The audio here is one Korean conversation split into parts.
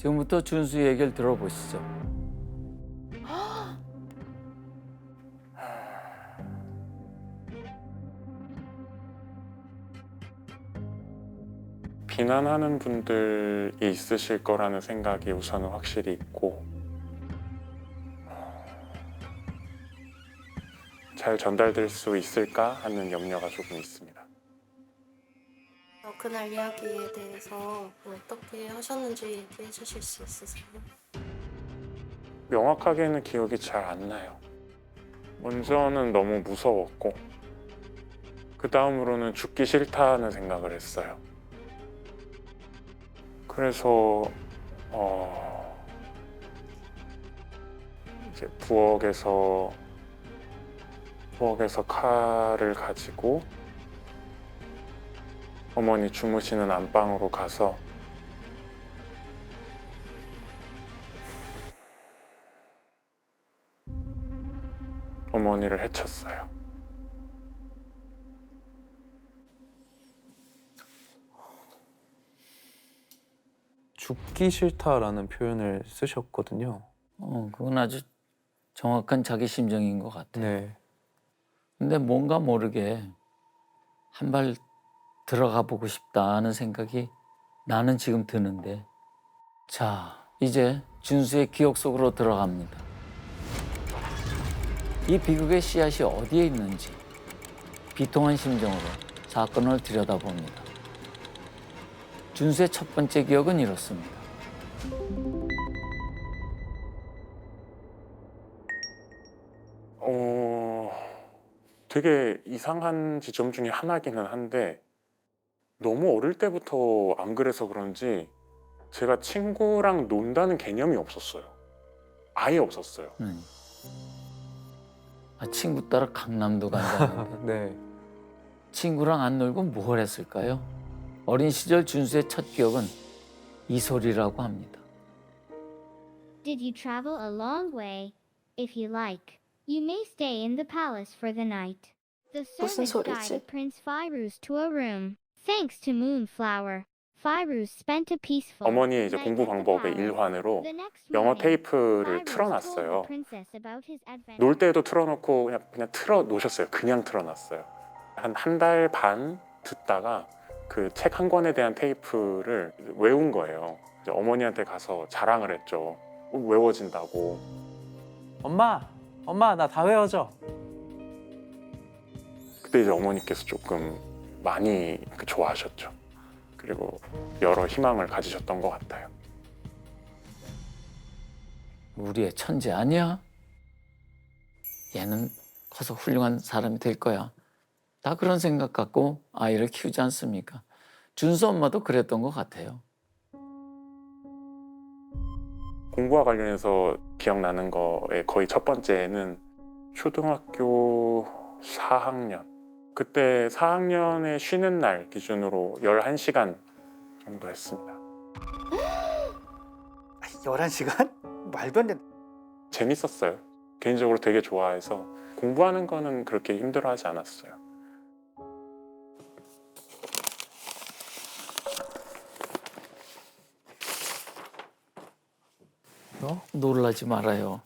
지금부터 준수 얘기를 들어보시죠. 비난하는 분들이 있으실 거라는 생각이 우선은 확실히 있고 잘 전달될 수 있을까 하는 염려가 조금 있습니다. 그날 이야기에 대해서 어떻게 하셨는지 얘기해 주실 수 있으세요? 명확하게는 기억이 잘 안 나요. 먼저는 너무 무서웠고 그 다음으로는 죽기 싫다는 생각을 했어요. 그래서 이제 부엌에서 칼을 가지고 어머니 주무시는 안방으로 가서 어머니를 해쳤어요. 죽기 싫다라는 표현을 쓰셨거든요. 그건 아주 정확한 자기 심정인 것 같아요. 네. 근데 뭔가 모르게 한 발 들어가 보고 싶다는 생각이 나는 지금 드는데, 자, 이제 준수의 기억 속으로 들어갑니다. 이 비극의 씨앗이 어디에 있는지 비통한 심정으로 사건을 들여다봅니다. 준수의 첫 번째 기억은 이렇습니다. 되게 이상한 지점 중에 하나기는 한데 너무 어릴 때부터 안 그래서 그런지 제가 친구랑 논다는 개념이 없었어요. 아예 없었어요. 친구 따라 강남도 간다는데 네. 친구랑 안 놀고 뭘 했을까요? 어린 시절 준수의 첫 기억은 이 소리라고 합니다. Did you travel a long way? If you like, you may stay in the palace for the night. The 무슨 servants 소리지? guided Prince Firuz to a room. Thanks to Moonflower, Firuz spent a peaceful 어머니의 이제 night 공부 at the 방법의 palace. 일환으로 The next 영어 morning, 테이프를 Firuz told the 틀어놨어요. princess about his adventure. 놀 때도 틀어놓고 그냥 틀어 놓으셨어요. 그냥 틀어놨어요. 한 달 반 듣다가 그 책 한 권에 대한 테이프를 외운 거예요. 이제 어머니한테 가서 자랑을 했죠. 외워진다고. 엄마 나 다 외워져. 그때 이제 어머니께서 조금 많이 좋아하셨죠. 그리고 여러 희망을 가지셨던 것 같아요. 우리의 천재 아니야? 얘는 커서 훌륭한 사람이 될 거야. 다 그런 생각 갖고 아이를 키우지 않습니까? 준수 엄마도 그랬던 것 같아요. 공부와 관련해서 기억나는 거에 거의 첫 번째는 초등학교 4학년. 그때 4학년에 쉬는 날 기준으로 11시간 정도 했습니다. 11시간? 말도 안 돼. 재밌었어요. 개인적으로 되게 좋아해서 공부하는 거는 그렇게 힘들어하지 않았어요. 놀라지 말아요.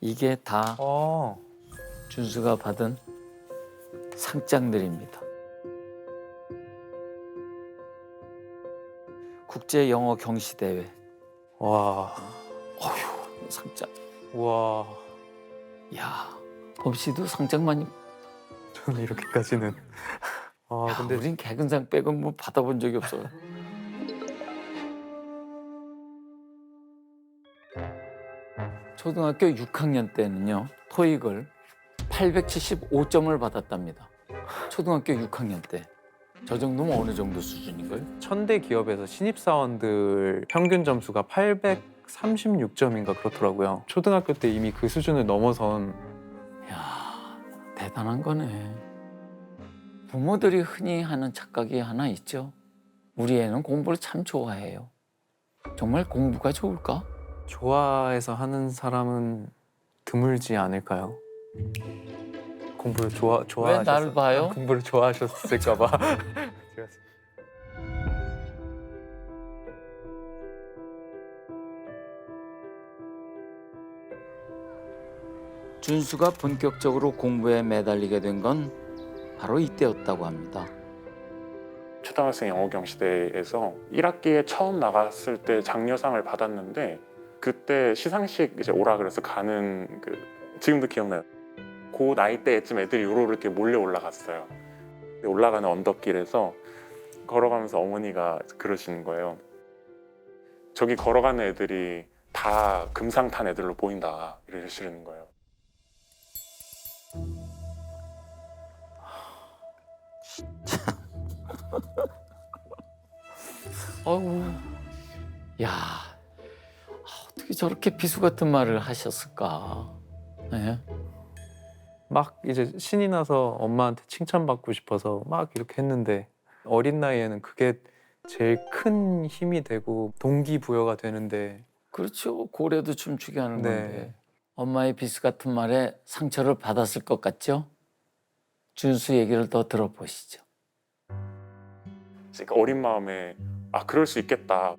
이게 다 준수가 받은 상장들입니다. 국제 영어 경시 대회 와. 상장. 와. 야, 범씨도 상장 많이. 저는 이렇게까지는. 야, 근데 우린 개근상 빼곤 뭐 받아본 적이 없어요. 초등학교 6학년 때는요, 토익을 875점을 받았답니다. 초등학교 6학년 때. 저 정도면 어느 정도 수준인가요? 천대 기업에서 신입사원들 평균 점수가 836점인가 그렇더라고요. 초등학교 때 이미 그 수준을 넘어선. 야, 대단한 거네. 부모들이 흔히 하는 착각이 하나 있죠. 우리 애는 공부를 참 좋아해요. 정말 공부가 좋을까? 좋아해서 하는 사람은 드물지 않을까요? 공부를 좋아하셔서. 왜 나를 봐요? 공부를 좋아하셨을까 봐. 제가 준수가 본격적으로 공부에 매달리게 된 건 바로 이때였다고 합니다. 초등학생 영어경 시대에서 1학기에 처음 나갔을 때 장려상을 받았는데 그때 시상식 이제 오라 그래서 가는 지금도 기억나요. 그 나이대쯤 애들이 요로 이렇게 몰려 올라갔어요. 올라가는 언덕길에서 걸어가면서 어머니가 그러시는 거예요. 저기 걸어가는 애들이 다 금상 탄 애들로 보인다 이러시는 거예요. 어우, 야, 어떻게 저렇게 비수 같은 말을 하셨을까? 예? 막 이제 신이 나서 엄마한테 칭찬받고 싶어서 막 이렇게 했는데 어린 나이에는 그게 제일 큰 힘이 되고 동기부여가 되는데 그렇죠. 고래도 춤추게 하는 네. 건데 엄마의 비수 같은 말에 상처를 받았을 것 같죠? 준수 얘기를 더 들어보시죠. 그러니까 어린 마음에 아 그럴 수 있겠다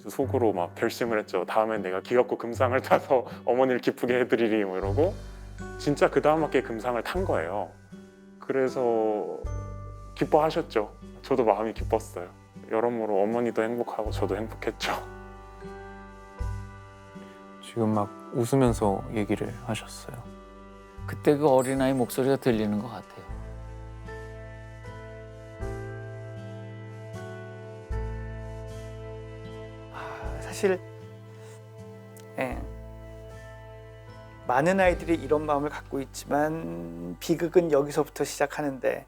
속으로 막 결심을 했죠. 다음엔 내가 기어코 금상을 타서 어머니를 기쁘게 해드리리 뭐 이러고 진짜 그 다음 학기에 금상을 탄 거예요. 그래서 기뻐하셨죠. 저도 마음이 기뻤어요. 여러모로 어머니도 행복하고 저도 행복했죠. 지금 막 웃으면서 얘기를 하셨어요. 그때 그 어린아이 목소리가 들리는 것 같아요. 사실 예, 많은 아이들이 이런 마음을 갖고 있지만 비극은 여기서부터 시작하는데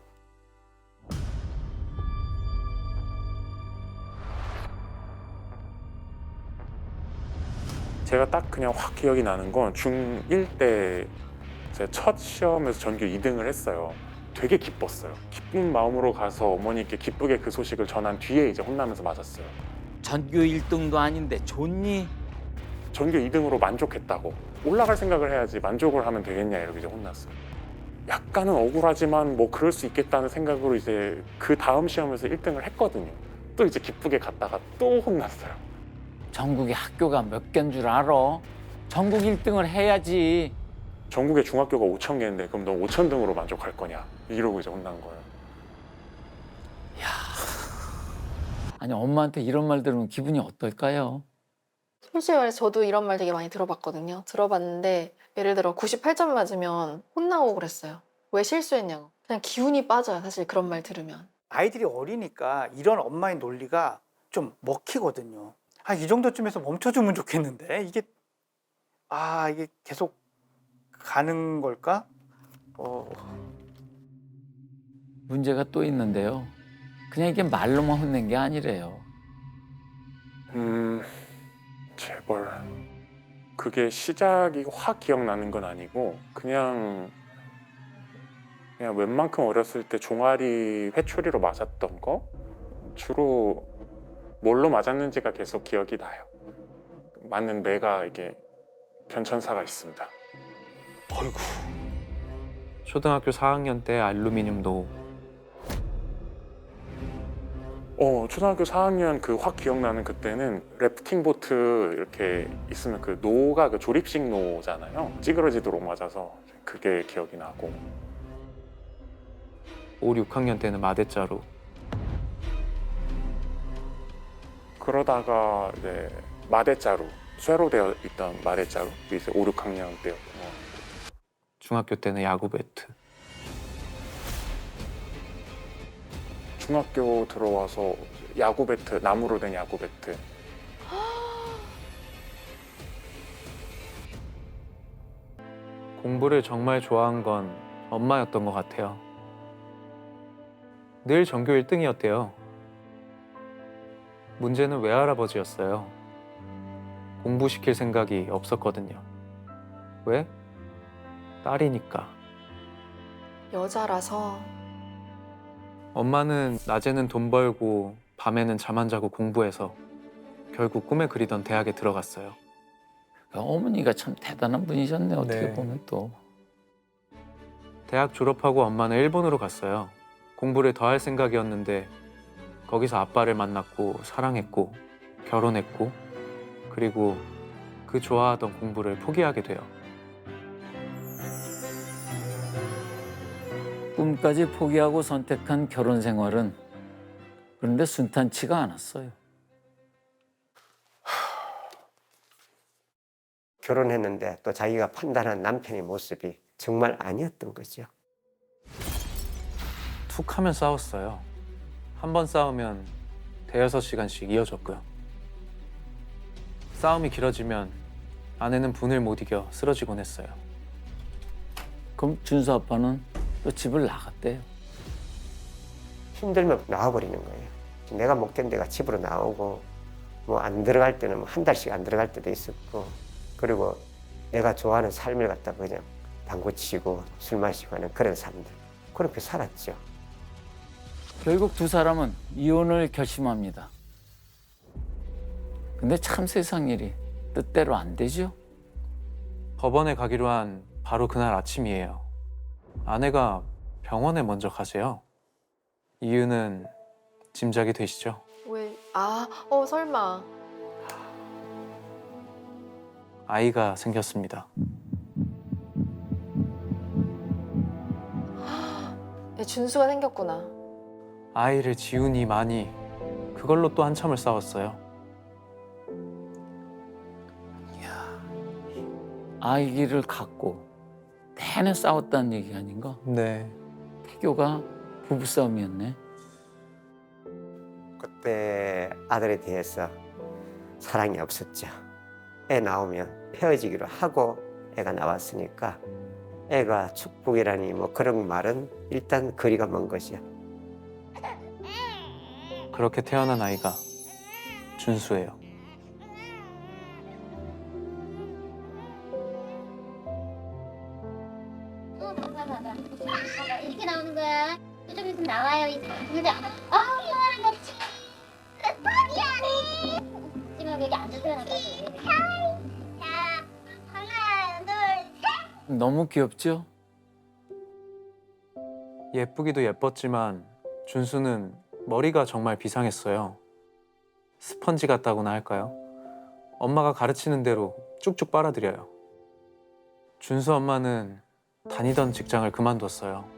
제가 딱 그냥 확 기억이 나는 건 중1 때 제 첫 시험에서 전교 2등을 했어요. 되게 기뻤어요. 기쁜 마음으로 가서 어머니께 기쁘게 그 소식을 전한 뒤에 이제 혼나면서 맞았어요. 전교 1등도 아닌데 좋니? 전교 2등으로 만족했다고. 올라갈 생각을 해야지 만족을 하면 되겠냐 이렇게 이제 혼났어요. 약간은 억울하지만 뭐 그럴 수 있겠다는 생각으로 이제 그 다음 시험에서 1등을 했거든요. 또 이제 기쁘게 갔다가 또 혼났어요. 전국에 학교가 몇 개인 줄 알아? 전국 1등을 해야지. 전국에 중학교가 5천 개인데 그럼 너 5천 등으로 만족할 거냐 이러고 이제 혼난 거예요. 아니 엄마한테 이런 말 들으면 기분이 어떨까요? 솔직히 말해서 저도 이런 말 되게 많이 들어봤거든요. 들어봤는데 예를 들어 98점 맞으면 혼나고 그랬어요. 왜 실수했냐고. 그냥 기운이 빠져요. 사실 그런 말 들으면. 아이들이 어리니까 이런 엄마의 논리가 좀 먹히거든요. 아, 이 정도쯤에서 멈춰주면 좋겠는데 이게 계속 가는 걸까? 문제가 또 있는데요. 그냥 이게 말로만 혼낸 게 아니래요. 재벌. 그게 시작이 확 기억나는 건 아니고 그냥 웬만큼 어렸을 때 종아리 회초리로 맞았던 거 주로 뭘로 맞았는지가 계속 기억이 나요. 맞는 매가 이게 변천사가 있습니다. 어이구. 초등학교 4학년 때 알루미늄 노. 초등학교 4학년 그 확 기억나는 그때는 래프팅 보트 이렇게 있으면 그 노가 그 조립식 노잖아요. 찌그러지도록 맞아서 그게 기억이 나고. 5, 6학년 때는 마대자루. 그러다가 이제 마대자루, 쇠로 되어 있던 마대자루, 이제 5, 6학년 때였고. 중학교 때는 야구 배트. 중학교 들어와서 야구 배트, 나무로 된 야구 배트. 공부를 정말 좋아한 건 엄마였던 것 같아요. 늘 전교 1등이었대요. 문제는 외할아버지였어요. 공부시킬 생각이 없었거든요. 왜? 딸이니까. 여자라서 엄마는 낮에는 돈 벌고 밤에는 잠 안 자고 공부해서 결국 꿈에 그리던 대학에 들어갔어요. 어머니가 참 대단한 분이셨네. 어떻게 네. 보면 또. 대학 졸업하고 엄마는 일본으로 갔어요. 공부를 더 할 생각이었는데 거기서 아빠를 만났고 사랑했고 결혼했고 그리고 그 좋아하던 공부를 포기하게 돼요. 꿈까지 포기하고 선택한 결혼 생활은 그런데 순탄치가 않았어요. 결혼했는데 또 자기가 판단한 남편의 모습이 정말 아니었던 거죠. 툭 하면 싸웠어요. 한 번 싸우면 대여섯 시간씩 이어졌고요. 싸움이 길어지면 아내는 분을 못 이겨 쓰러지곤 했어요. 그럼 준수 아빠는 또 집을 나갔대요. 힘들면 나와버리는 거예요. 내가 못 견디가 집으로 나오고 뭐 안 들어갈 때는 한 달씩 안 들어갈 때도 있었고, 그리고 내가 좋아하는 삶을 갖다가 그냥 당구 치고 술 마시고 하는 그런 삶들, 그렇게 살았죠. 결국 두 사람은 이혼을 결심합니다. 근데 참 세상 일이 뜻대로 안 되죠. 법원에 가기로 한 바로 그날 아침이에요. 아내가 병원에 먼저 가세요. 이유는 짐작이 되시죠? 왜? 설마. 아이가 생겼습니다. 준수가 생겼구나. 아이를 지우니 마니 그걸로 또 한참을 싸웠어요. 아이를 갖고 내내 싸웠다는 얘기 아닌가? 네. 태교가 부부싸움이었네. 그때 아들에 대해서 사랑이 없었죠. 애 나오면 헤어지기로 하고 애가 나왔으니까 애가 축복이라니 뭐 그런 말은 일단 거리가 먼 것이야. 그렇게 태어난 아이가 준수예요. 봐봐. 이렇게 나오는 거야. 이쪽에서 나와요. 근데 이거랑 같이 미안해. 지금 여기 앉아 태어난 거지. 자, 하나, 둘, 셋. 너무 귀엽죠? 예쁘기도 예뻤지만 준수는 머리가 정말 비상했어요. 스펀지 같다고나 할까요? 엄마가 가르치는 대로 쭉쭉 빨아들여요. 준수 엄마는 다니던 직장을 그만뒀어요.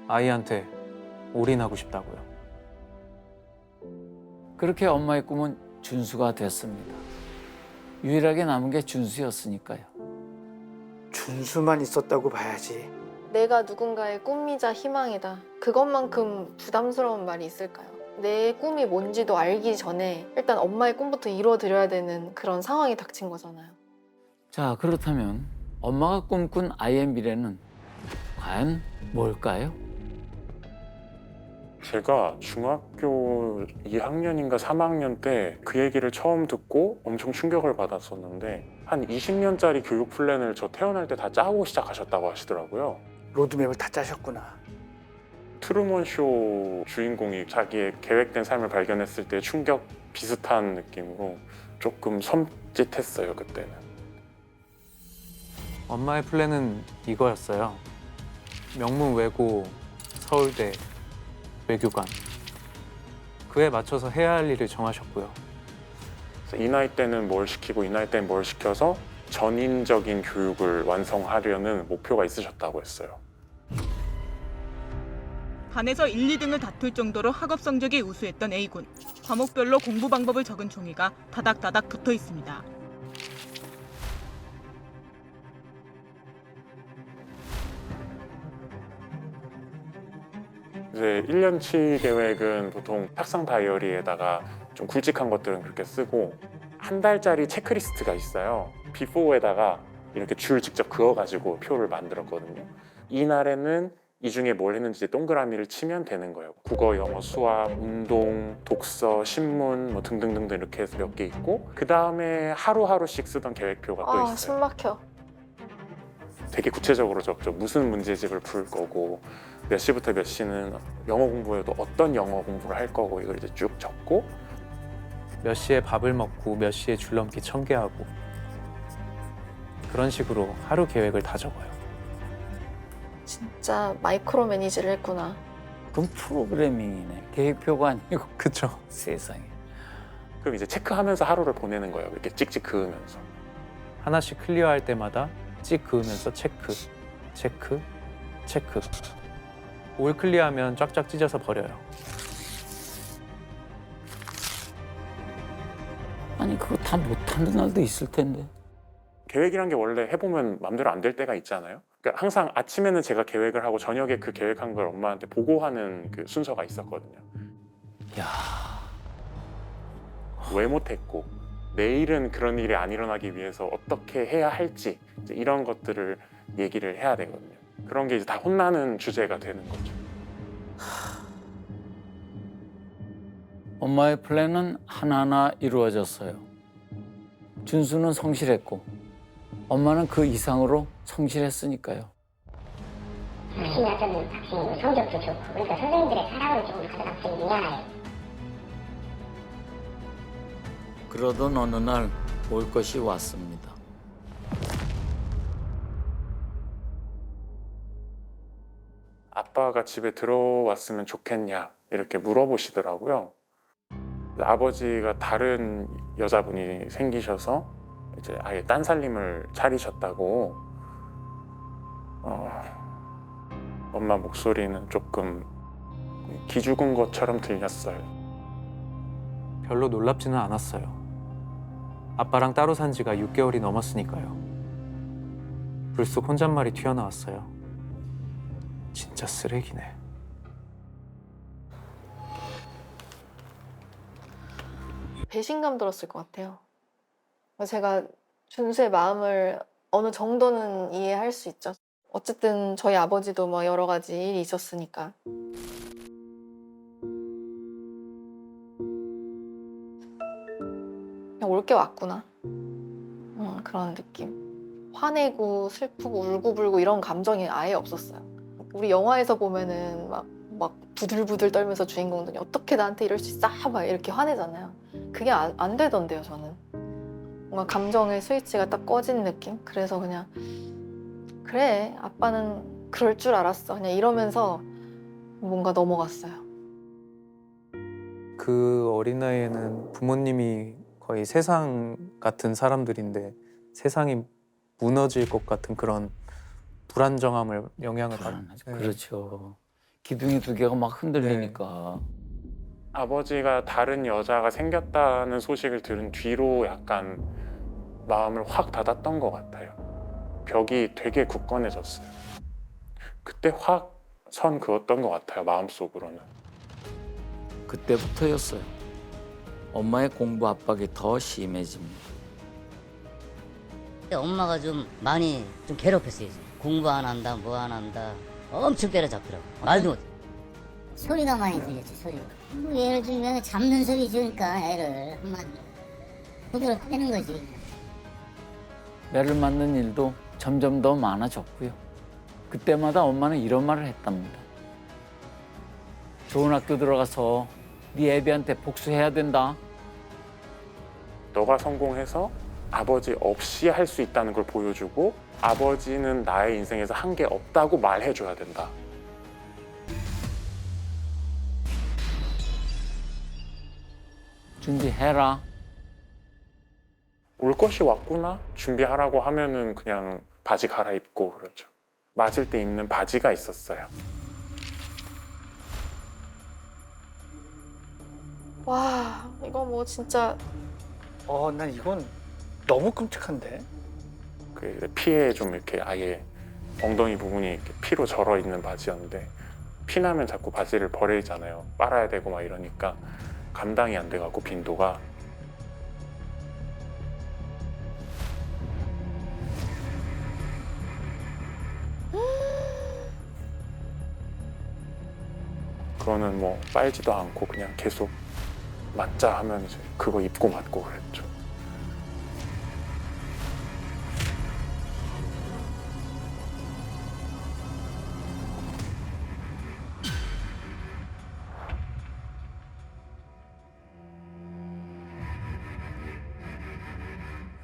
아이한테 올인하고 싶다고요. 그렇게 엄마의 꿈은 준수가 됐습니다. 유일하게 남은 게 준수였으니까요. 준수만 있었다고 봐야지. 내가 누군가의 꿈이자 희망이다. 그것만큼 부담스러운 말이 있을까요? 내 꿈이 뭔지도 알기 전에 일단 엄마의 꿈부터 이루어드려야 되는 그런 상황이 닥친 거잖아요. 자, 그렇다면 엄마가 꿈꾼 아이의 미래는 과연 뭘까요? 제가 중학교 2학년인가 3학년 때 그 얘기를 처음 듣고 엄청 충격을 받았었는데, 한 20년짜리 교육 플랜을 저 태어날 때 다 짜고 시작하셨다고 하시더라고요. 로드맵을 다 짜셨구나. 트루먼 쇼 주인공이 자기의 계획된 삶을 발견했을 때 충격 비슷한 느낌으로 조금 섬찟했어요, 그때는. 엄마의 플랜은 이거였어요. 명문 외고, 서울대, 외교관. 그에 맞춰서 해야 할 일을 정하셨고요. 그래서 이 나이 때는 뭘 시키고 이 나이 때는 뭘 시켜서 전인적인 교육을 완성하려는 목표가 있으셨다고 했어요. 반에서 1, 2등을 다툴 정도로 학업 성적이 우수했던 A군. 과목별로 공부 방법을 적은 종이가 다닥다닥 붙어 있습니다. 이제 1년치 계획은 보통 탁상 다이어리에다가 좀 굵직한 것들은 그렇게 쓰고, 한 달짜리 체크리스트가 있어요. 비포에다가 이렇게 줄 직접 그어가지고 표를 만들었거든요. 이날에는 이 중에 뭘 했는지 동그라미를 치면 되는 거예요. 국어, 영어, 수학, 운동, 독서, 신문 뭐 등등등등 이렇게 해서 몇 개 있고, 그 다음에 하루하루씩 쓰던 계획표가 또 있어요. 숨 막혀. 되게 구체적으로 적죠. 무슨 문제집을 풀 거고, 몇 시부터 몇 시는 영어 공부해도 어떤 영어 공부를 할 거고, 이걸 이제 쭉 적고, 몇 시에 밥을 먹고 몇 시에 줄넘기 1000개 하고 그런 식으로 하루 계획을 다 적어요. 진짜 마이크로 매니지를 했구나. 그건 프로그래밍이네. 계획표가 아니고 그쵸? 세상에. 그럼 이제 체크하면서 하루를 보내는 거예요. 이렇게 찍찍 그으면서. 하나씩 클리어할 때마다 찍 그으면서 체크, 체크, 체크. 올 클리어하면 쫙쫙 찢어서 버려요. 아니 그거 다 못하는 날도 있을 텐데. 계획이란 게 원래 해보면 마음대로 안 될 때가 있잖아요. 그러니까 항상 아침에는 제가 계획을 하고 저녁에 그 계획한 걸 엄마한테 보고하는 그 순서가 있었거든요. 야, 왜 못했고 내일은 그런 일이 안 일어나기 위해서 어떻게 해야 할지 이제 이런 것들을 얘기를 해야 되거든요. 그런 게 이제 다 혼나는 주제가 되는 거죠. 엄마의 플랜은 하나하나 이루어졌어요. 준수는 성실했고 엄마는 그 이상으로 성실했으니까요. 열심히 하던 학생이고 성적도 좋고 그러니까 선생님들의 사랑을 좀 받은 학생이냐. 그러던 어느 날 올 것이 왔습니다. 아빠가 집에 들어왔으면 좋겠냐 이렇게 물어보시더라고요. 아버지가 다른 여자분이 생기셔서 이제 아예 딴살림을 차리셨다고. 엄마 목소리는 조금 기죽은 것처럼 들렸어요. 별로 놀랍지는 않았어요. 아빠랑 따로 산 지가 6개월이 넘었으니까요. 불쑥 혼잣말이 튀어나왔어요. 진짜 쓰레기네. 배신감 들었을 것 같아요. 제가 준수의 마음을 어느 정도는 이해할 수 있죠. 어쨌든 저희 아버지도 뭐 여러 가지 일이 있었으니까. 그냥 올 게 왔구나. 그런 느낌. 화내고 슬프고 울고불고 이런 감정이 아예 없었어요. 우리 영화에서 보면은 막 부들부들 떨면서 주인공들이 어떻게 나한테 이럴 수 있어? 막 이렇게 화내잖아요. 그게 안 되던데요, 저는. 뭔가 감정의 스위치가 딱 꺼진 느낌? 그래서 그냥 그래, 아빠는 그럴 줄 알았어. 그냥 이러면서 뭔가 넘어갔어요. 그 어린 나이에는 부모님이 거의 세상 같은 사람들인데 세상이 무너질 것 같은 그런 불안정함을 영향을 받죠. 그렇죠. 기둥이 두 개가 막 흔들리니까. 아버지가 다른 여자가 생겼다는 소식을 들은 뒤로 약간 마음을 확 닫았던 것 같아요. 벽이 되게 굳건해졌어요. 그때 확 선 그었던 것 같아요, 마음속으로는. 그때부터였어요. 엄마의 공부 압박이 더 심해집니다. 엄마가 좀 많이 좀 괴롭혔어요. 공부 안 한다, 뭐 안 한다. 엄청 때려잡더라고. 말도 못. 소리가 많이 들렸지, 소리가. 뭐 예를 들면 잡는 소리 주니까 애를 한마디 그대로 빼는 거지. 매를 맞는 일도 점점 더 많아졌고요. 그때마다 엄마는 이런 말을 했답니다. 좋은 학교 들어가서 네 애비한테 복수해야 된다. 너가 성공해서 아버지 없이 할 수 있다는 걸 보여주고 아버지는 나의 인생에서 한 게 없다고 말해줘야 된다. 준비해라. 올 것이 왔구나? 준비하라고 하면은 그냥 바지 갈아입고 그렇죠. 맞을 때 입는 바지가 있었어요. 와, 이거 뭐 진짜 난 이건 너무 끔찍한데. 그 피에 좀 이렇게 아예 엉덩이 부분이 이렇게 피로 절어 있는 바지였는데 피나면 자꾸 바지를 버리잖아요. 빨아야 되고 막 이러니까 감당이 안 돼갖고 빈도가. 그거는 뭐 빨지도 않고 그냥 계속 맞자 하면 이제 그거 입고 맞고 그랬죠.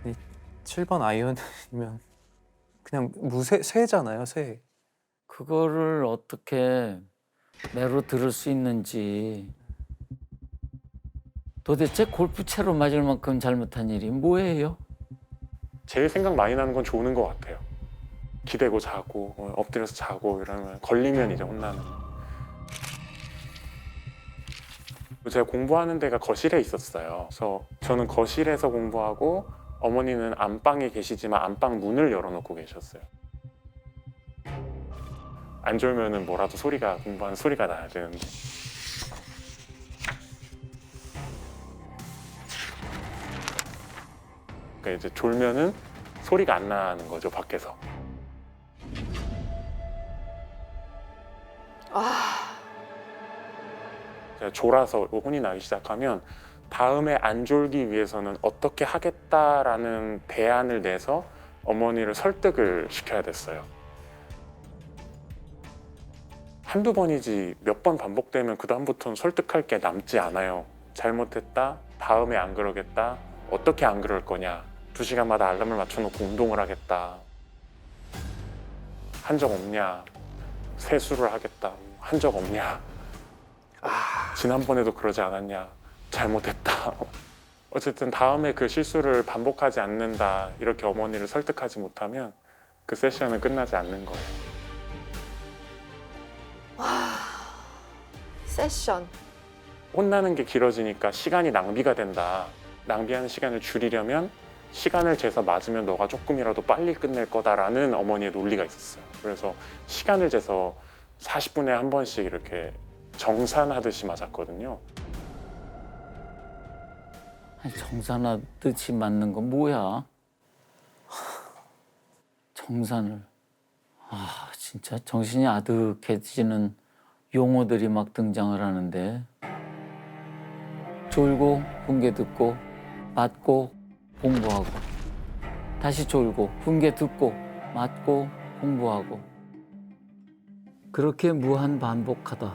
이 7번 아이언이면 그냥 새잖아요, 새. 그거를 어떻게 매로 들을 수 있는지. 도대체 골프채로 맞을 만큼 잘못한 일이 뭐예요? 제일 생각 많이 나는 건 조는 것 같아요. 기대고 자고 엎드려서 자고 이러면 걸리면 이제 혼나는. 제가 공부하는 데가 거실에 있었어요. 그래서 저는 거실에서 공부하고 어머니는 안방에 계시지만 안방 문을 열어놓고 계셨어요. 안 졸면은 뭐라도 소리가 공부하는 소리가 나야 되는데. 그러니까 이제 졸면은 소리가 안 나는 거죠, 밖에서. 제가 졸아서 혼이 나기 시작하면 다음에 안 졸기 위해서는 어떻게 하겠다라는 대안을 내서 어머니를 설득을 시켜야 됐어요. 한두 번이지 몇 번 반복되면 그다음부터는 설득할 게 남지 않아요. 잘못했다, 다음에 안 그러겠다, 어떻게 안 그럴 거냐, 2시간마다 알람을 맞춰놓고 운동을 하겠다, 한 적 없냐, 세수를 하겠다, 한 적 없냐, 지난번에도 그러지 않았냐, 잘못했다. 어쨌든 다음에 그 실수를 반복하지 않는다, 이렇게 어머니를 설득하지 못하면 그 세션은 끝나지 않는 거예요. 세션. 혼나는 게 길어지니까 시간이 낭비가 된다. 낭비하는 시간을 줄이려면 시간을 재서 맞으면 너가 조금이라도 빨리 끝낼 거다라는 어머니의 논리가 있었어요. 그래서 시간을 재서 40분에 한 번씩 이렇게 정산하듯이 맞았거든요. 아니, 정산하듯이 맞는 건 뭐야? 정산을. 아, 진짜 정신이 아득해지는 용어들이 막 등장을 하는데, 졸고 훈계 듣고 맞고 공부하고, 다시 졸고 훈계 듣고 맞고 공부하고, 그렇게 무한 반복하다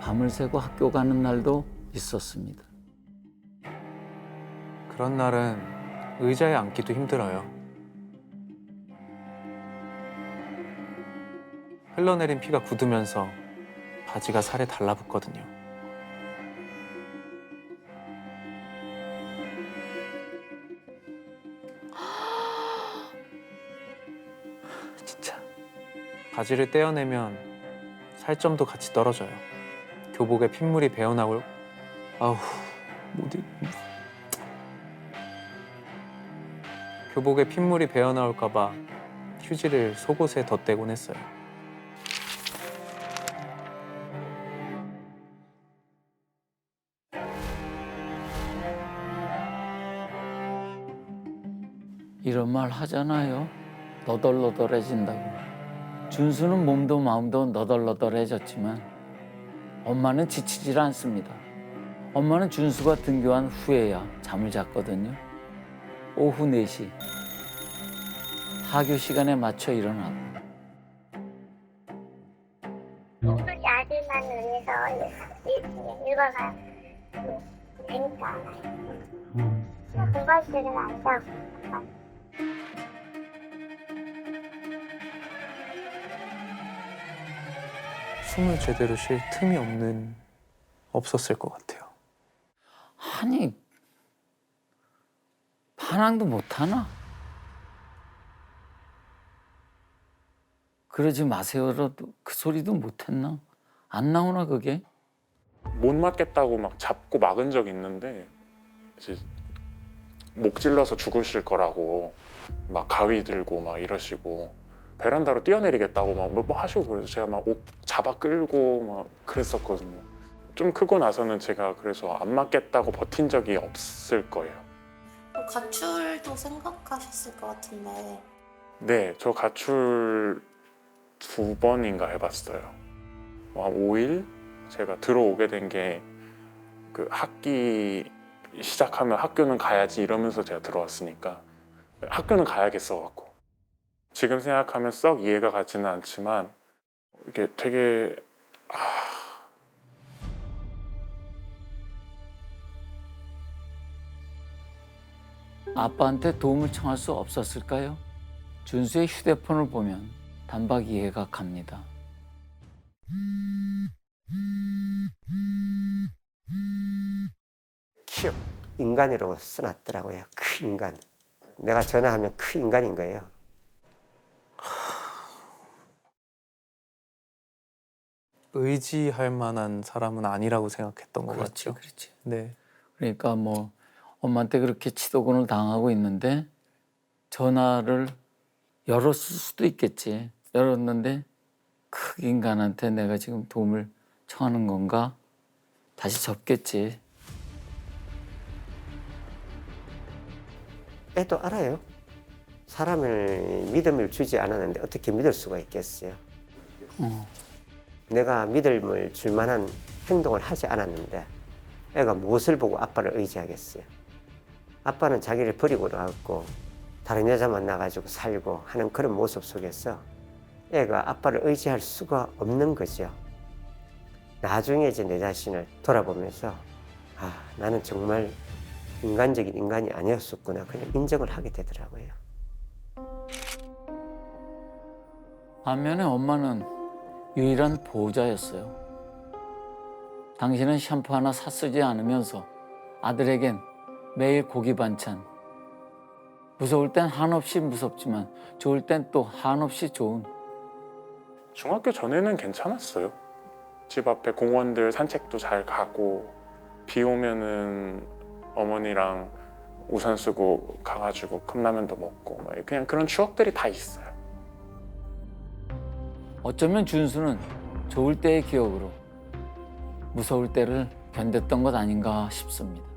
밤을 새고 학교 가는 날도 있었습니다. 그런 날은 의자에 앉기도 힘들어요. 흘러내린 피가 굳으면서 바지가 살에 달라붙거든요. 진짜. 바지를 떼어내면 살점도 같이 떨어져요. 교복에 핏물이 배어나올. 아우, 교복에 핏물이 배어나올까봐 휴지를 속옷에 덧대곤 했어요. 이런 말 하잖아요. 너덜너덜해진다고. 준수는 몸도 마음도 너덜너덜해졌지만 엄마는 지치질 않습니다. 엄마는 준수가 등교한 후에야 잠을 잤거든요. 오후 4시. 하교 시간에 맞춰 일어나고. 공부지 아들만 위해서 읽어가 재밌다. 공부할 때는 안 자고. 숨을 제대로 쉴 틈이 없었을 것 같아요. 아니, 반항도 못하나? 그러지 마세요라도 그 소리도 못했나? 안 나오나 그게? 못 맞겠다고 막 잡고 막은 적이 있는데 이제 목 찔러서 죽으실 거라고 막 가위 들고 막 이러시고 베란다로 뛰어내리겠다고 막 뭐 하시고, 그래서 제가 막 옷 잡아 끌고 막 그랬었거든요. 좀 크고 나서는 제가 그래서 안 맞겠다고 버틴 적이 없을 거예요. 가출도 생각하셨을 것 같은데. 네, 저 가출 2번인가 해봤어요. 한 5일? 제가 들어오게 된 게 그 학기 시작하면 학교는 가야지 이러면서 제가 들어왔으니까 학교는 가야겠어 갖고. 지금 생각하면 썩 이해가 가지는 않지만 이게 되게 아빠한테 도움을 청할 수 없었을까요? 준수의 휴대폰을 보면 단박 이해가 갑니다. 큐 인간이라고 써놨더라고요. 그 인간. 내가 전화하면 그 인간인 거예요. 의지할 만한 사람은 아니라고 생각했던 것 그렇지, 같죠. 그렇지. 네. 그러니까 뭐 엄마한테 그렇게 치도군을 당하고 있는데 전화를 열었을 수도 있겠지. 열었는데 그 인간한테 내가 지금 도움을 청하는 건가? 다시 접겠지. 애도 알아요. 사람을 믿음을 주지 않았는데 어떻게 믿을 수가 있겠어요. 내가 믿음을 줄 만한 행동을 하지 않았는데 애가 무엇을 보고 아빠를 의지하겠어요. 아빠는 자기를 버리고 나갔고 다른 여자 만나가지고 살고 하는 그런 모습 속에서 애가 아빠를 의지할 수가 없는 거죠. 나중에 이제 내 자신을 돌아보면서 아, 나는 정말 인간적인 인간이 아니었었구나. 그냥 인정을 하게 되더라고요. 반면에 엄마는 유일한 보호자였어요. 당신은 샴푸 하나 사 쓰지 않으면서 아들에겐 매일 고기 반찬. 무서울 땐 한없이 무섭지만 좋을 땐 또 한없이 좋은. 중학교 전에는 괜찮았어요. 집 앞에 공원들 산책도 잘 가고 비 오면은 어머니랑 우산 쓰고 가가지고 컵라면도 먹고 그냥 그런 추억들이 다 있어요. 어쩌면 준수는 좋을 때의 기억으로 무서울 때를 견뎠던 것 아닌가 싶습니다.